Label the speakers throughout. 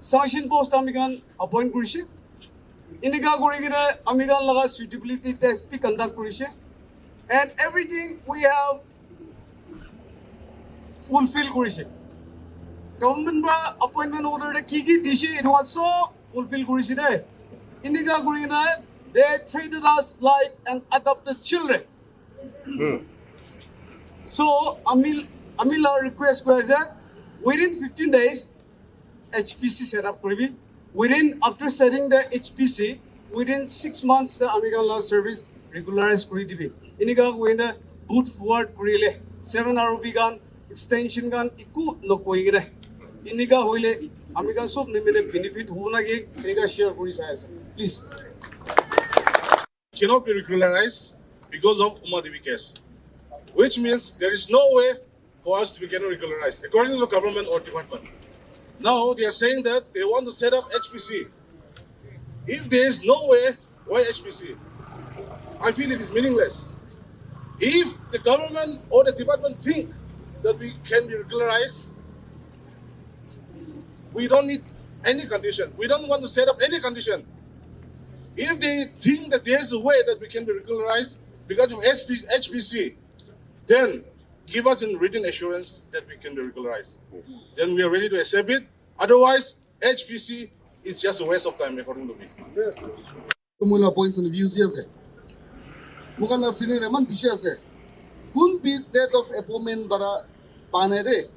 Speaker 1: sanction post amigan appoint kurise. Inika korigine amigan laga suitability test be conduct kurise. And everything we have fulfill kurise. Government ba appointment order de kiki dishi it was so fulfill kurise de. Inika korigine they treated us like an adopted children. So Amila request was that within 15 days, HPC set up koribi. Within after setting the HPC, within 6 months the Amiga law service regularized kori dibi. Iniga wena boot forward korile 7 ROP gun extension gun iku no koigre. Iniga hoile Amiga sob nimere benefit hona ge iniga share kori sa. Please.
Speaker 2: Cannot be regularized because of Umadevi case, which means there is no way for us to be getting regularized according to the government or department. Now they are saying that they want to set up HPC. If there is no way, why HPC? I feel it is meaningless. If the government or the department think that we can be regularized, we don't need any condition. We don't want to set up any condition. If they think that there's a way that we can be regularized because of HPC, then give us in written assurance that we can be regularized. Then we are ready to accept it. Otherwise, HPC is just a waste of time, according to me.
Speaker 3: Mula points and views yes. Mukana senior man bisha se. Kun be date of appointment bara panere.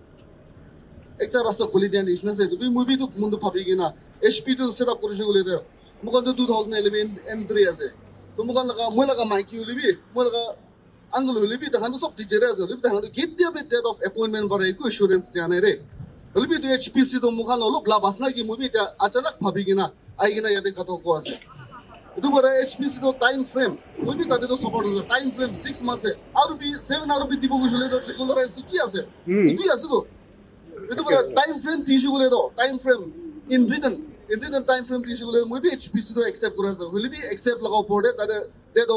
Speaker 3: Ekta rasa khuli dian isna se. Tubi movie to mundu phabigina. HP to set up korishe gule de. Mukan to 2011 entry ase. To mukan laga mula ka mic ulibi. Mula ka angle ulibi. Tahan to soft dijere ase. Ulibi tahan to get the date of appointment bara iku assurance diane re. Ulibi to HPC to mukan lolo blabasna ki movie ta achanak phabigina. Aigina yade kato ko ase. Itu bara HPC to time frame. Movie tate to support ase. Time frame 6 months se. Arubi 7 arubi dibo gule to regularize to ki ase. Itu ase to. Itu bara time frame tissue gule to. Time frame in written time frame tissue gule maybe HPC to accept kora ase. Will be accept lagao porde that date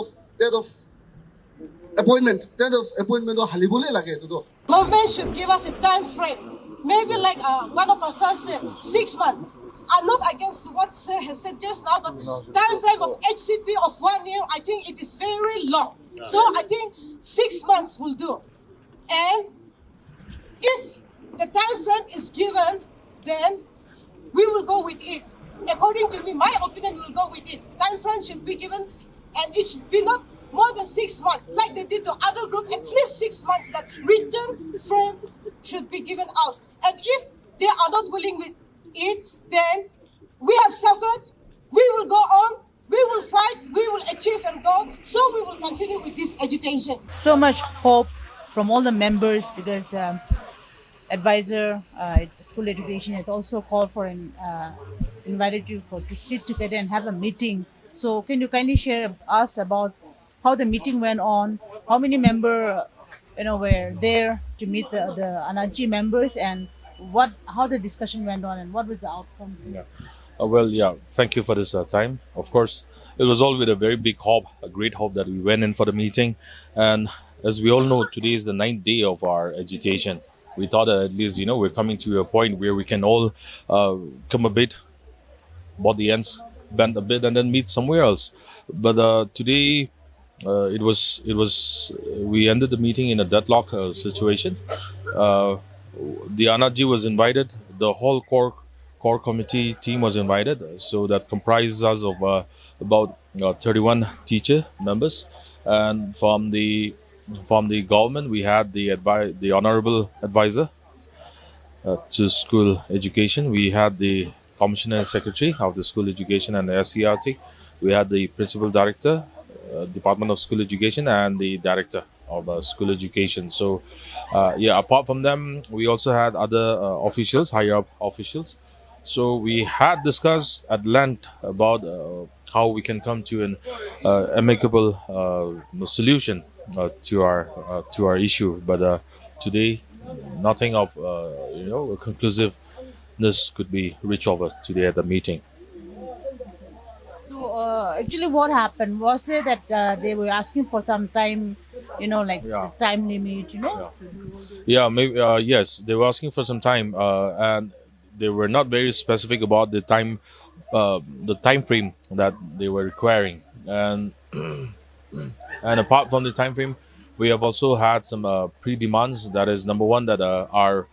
Speaker 3: of appointment to halibole lage to.
Speaker 4: Government should give us a time frame. Maybe like one of our sons said, 6 months. I'm not against what sir has said just now, but time frame of HCP of 1 year, I think it is very long. So I think 6 months will do. And if the time frame is given, then we will go with it. According to me, my opinion will go with it. Time frame should be given, and it should be not more than 6 months, like they did to other group. At least 6 months that written frame should be given out. And if they are not willing with it, then we have suffered. We will go on. We will fight. We will achieve and go. So we will continue with this agitation.
Speaker 5: So much hope from all the members because advisor school education has also called for invited you to sit together and have a meeting. So can you kindly share us about how the meeting went on, how many members were there to meet the ANATG members, and how the discussion went on and what was the outcome?
Speaker 6: Thank you for this time. Of course, it was all with a very big hope, a great hope that we went in for the meeting. And as we all know, today is the 9th day of our agitation. We thought that at least, we're coming to a point where we can all come a bit, butt the ends, bend a bit, and then meet somewhere else. But today, we ended the meeting in a deadlock situation. The ANATG was invited. The whole core committee team was invited. So that comprises us of about 31 teacher members. And from the government, we had the honorable advisor to school education. We had the commissioner and secretary of the school education and the SCRT. We had the principal director, Department of School Education, and the director of school education. So apart from them, we also had other officials, higher up officials. So we had discussed at length about how we can come to an amicable solution to our issue. But today, nothing of conclusiveness could be reached over today at the meeting.
Speaker 5: So actually, what happened was there that they were asking for some time, the time limit,
Speaker 6: Yeah, maybe yes, they were asking for some time, and they were not very specific about the time frame that they were requiring, and apart from the time frame, we have also had some pre-demands. That is, number one, that our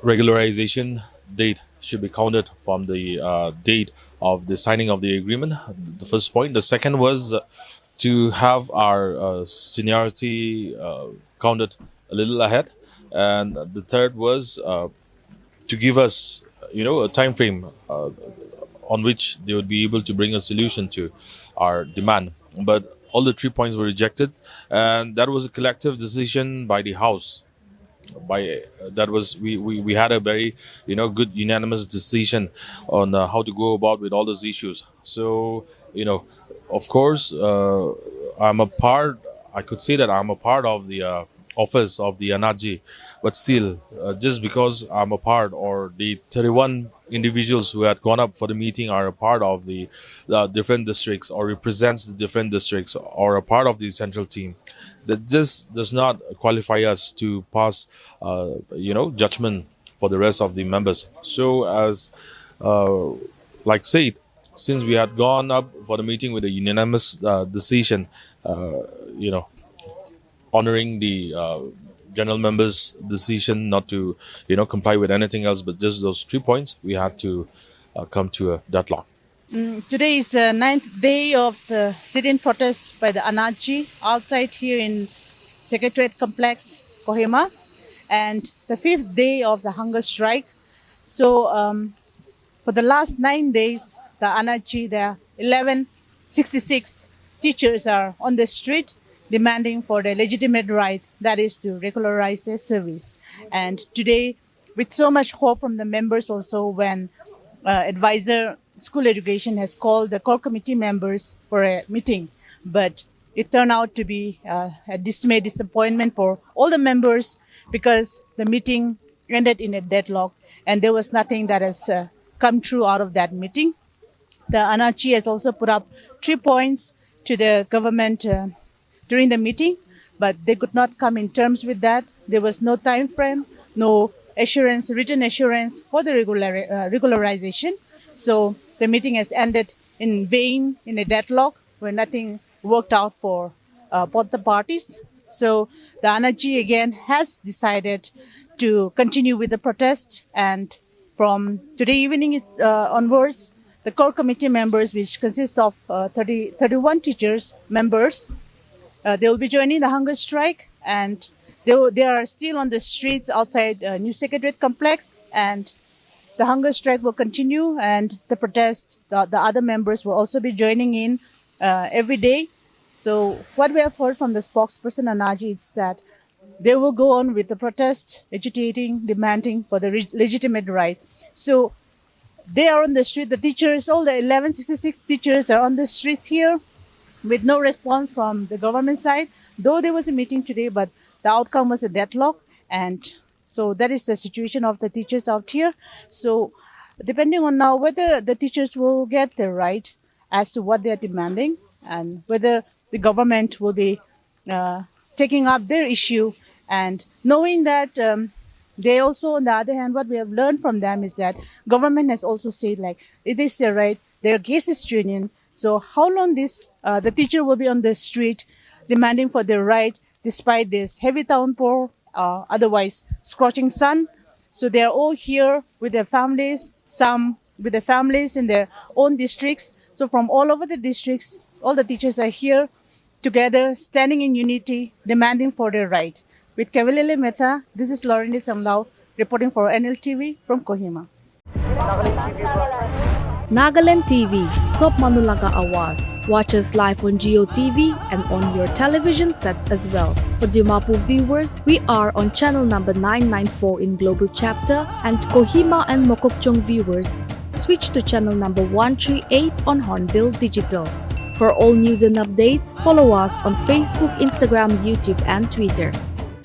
Speaker 6: regularization date should be counted from the date of the signing of the agreement. The first point. The second was to have our seniority counted a little ahead, and the third was to give us, a time frame on which they would be able to bring a solution to our demand. But all the 3 points were rejected, and that was a collective decision by the House. That was we had a very good unanimous decision on how to go about with all those issues. So of course, I could say that I'm a part of the office of the ANATG, but still, just because I'm a part, or the 31 individuals who had gone up for the meeting are a part of the different districts, or represents the different districts, or a part of the central team, that just does not qualify us to pass judgment for the rest of the members. So, as like said, since we had gone up for the meeting with a unanimous decision, honoring the general members' decision not to comply with anything else but just those 3 points, we had to come to a deadlock.
Speaker 5: Today is the 9th day of the sit-in protest by the ANATG outside here in Secretariat Complex, Kohima, and the 5th day of the hunger strike. So for the last 9 days, the ANATG, the 1166 teachers are on the street demanding for their legitimate right, that is to regularize their service. And today, with so much hope from the members also, when advisor school education has called the core committee members for a meeting, but it turned out to be a disappointment for all the members, because the meeting ended in a deadlock and there was nothing that has come true out of that meeting. The ANATG has also put up 3 points to the government during the meeting, but they could not come in terms with that. There was no time frame, no assurance, written assurance for the regularization. So the meeting has ended in vain, in a deadlock, where nothing worked out for both the parties. So the ANATG again has decided to continue with the protest, and from today evening onwards, the core committee members, which consist of 31 teachers members, they will be joining the hunger strike, and they are still on the streets outside New Secretariat Complex, and the hunger strike will continue, and the protest, the other members will also be joining in every day. So what we have heard from the spokesperson ANATG is that they will go on with the protest, agitating, demanding for the legitimate right. So they are on the street, the teachers, all the 1166 teachers are on the streets here, with no response from the government side, though there was a meeting today, but the outcome was a deadlock. And so that is the situation of the teachers out here. So depending on now whether the teachers will get their right as to what they are demanding, and whether the government will be taking up their issue, and knowing that they also, on the other hand, what we have learned from them is that government has also said, like, it is their right, their case is genuine. So how long the teacher will be on the street demanding for their right, despite this heavy downpour, otherwise scorching sun? So they are all here with their families, some with their families in their own districts. So from all over the districts, all the teachers are here together, standing in unity, demanding for their right. With Kavalele Mehta, this is Lauren Samlao reporting for NLTV from Kohima.
Speaker 7: Nagaland TV, Sob Manulaga Awas. Watch us live on Geo TV and on your television sets as well. For Dimapur viewers, we are on channel number 994 in Global Chapter, and Kohima and Mokokchung viewers, switch to channel number 138 on Hornbill Digital. For all news and updates, follow us on Facebook, Instagram, YouTube, and Twitter.